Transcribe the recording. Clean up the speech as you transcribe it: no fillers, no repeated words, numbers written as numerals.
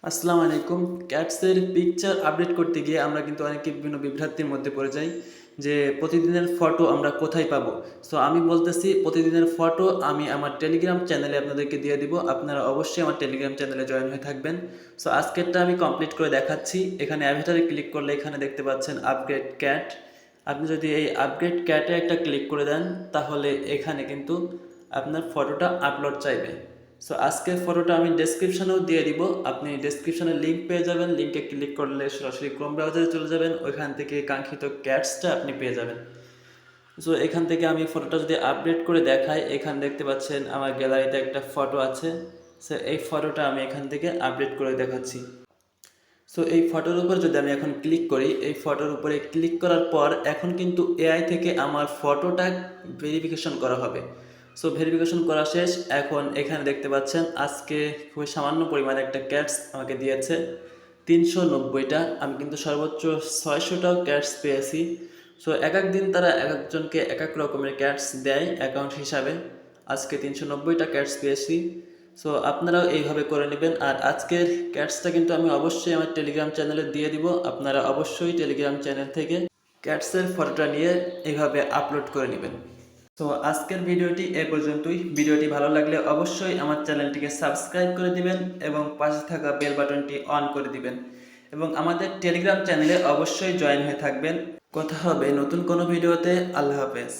আসসালামু আলাইকুম। ক্যাটসের picture update করতে গিয়ে আমরা কিন্তু অনেকে বিভিন্ন বিভ্রান্তির মধ্যে পড়ে যাই যে প্রতিদিনের ফটো আমরা কোথায় পাবো। সো আমি বলতেছি প্রতিদিনের ফটো আমি আমার টেলিগ্রাম চ্যানেলে আপনাদেরকে দিয়ে দিব। আপনারা অবশ্যই আমার টেলিগ্রাম চ্যানেলে জয়েন হয়ে থাকবেন। সো আজকেরটা আমি কমপ্লিট করে দেখাচ্ছি। এখানে অ্যাভাটারে ক্লিক করলে এখানে দেখতে পাচ্ছেন আপগ্রেড ক্যাট। আপনি যদি এই আপগ্রেড ক্যাটে একটা ক্লিক করে দেন তাহলে এখানে কিন্তু আপনার ফটোটা আপলোড চাইবে। সো আজকের ফটোটা আমি ডেসক্রিপশনেও দিয়ে দিব। আপনি ডেসক্রিপশনে লিঙ্ক পেয়ে যাবেন। লিঙ্কে ক্লিক করলে সরাসরি ক্রোম ব্রাউজারে চলে যাবেন। ওইখান থেকে কাঙ্ক্ষিত ক্যাটসটা আপনি পেয়ে যাবেন। সো এখান থেকে আমি ফটোটা যদি আপডেট করে দেখাই, এখানে দেখতে পাচ্ছেন আমার গ্যালারিতে একটা ফটো আছে। সো এই ফটোটা আমি এখান থেকে আপডেট করে দেখাচ্ছি। সো এই ফটোর উপর যদি আমি এখন ক্লিক করি, এই ফটোর উপরে ক্লিক করার পর এখন কিন্তু এআই থেকে আমার ফটোটা ভেরিফিকেশন করা হবে। সো ভেরিফিকেশন করা শেষ। এখন এখানে দেখতে পাচ্ছেন আজকে খুবই সামান্য পরিমাণে একটা ক্যাটস আমাকে দিয়েছে 390টা। আমি কিন্তু সর্বোচ্চ 600টাও ক্যাটস পেয়েছি। সো এক এক দিন তারা এক একজনকে এক এক রকমের ক্যাটস দেয় অ্যাকাউন্ট হিসাবে। আজকে 390টা ক্যাটস পেয়েছি। সো আপনারাও এইভাবে করে নেবেন। আর আজকের ক্যাটসটা কিন্তু আমি অবশ্যই আমার টেলিগ্রাম চ্যানেলে দিয়ে দিব। আপনারা অবশ্যই টেলিগ্রাম চ্যানেল থেকে ক্যাটসের ফটোটা নিয়ে এইভাবে আপলোড করে নেবেন। তো আজকের ভিডিওটি এ পর্যন্তই। ভিডিওটি ভালো লাগলে অবশ্যই আমার চ্যানেলটিকে সাবস্ক্রাইব করে দিবেন এবং পাশে থাকা বেল বাটনটি অন করে দিবেন এবং আমাদের টেলিগ্রাম চ্যানেলে অবশ্যই জয়েন হয়ে থাকবেন। কথা হবে নতুন কোনো ভিডিওতে। আল্লাহ হাফেজ।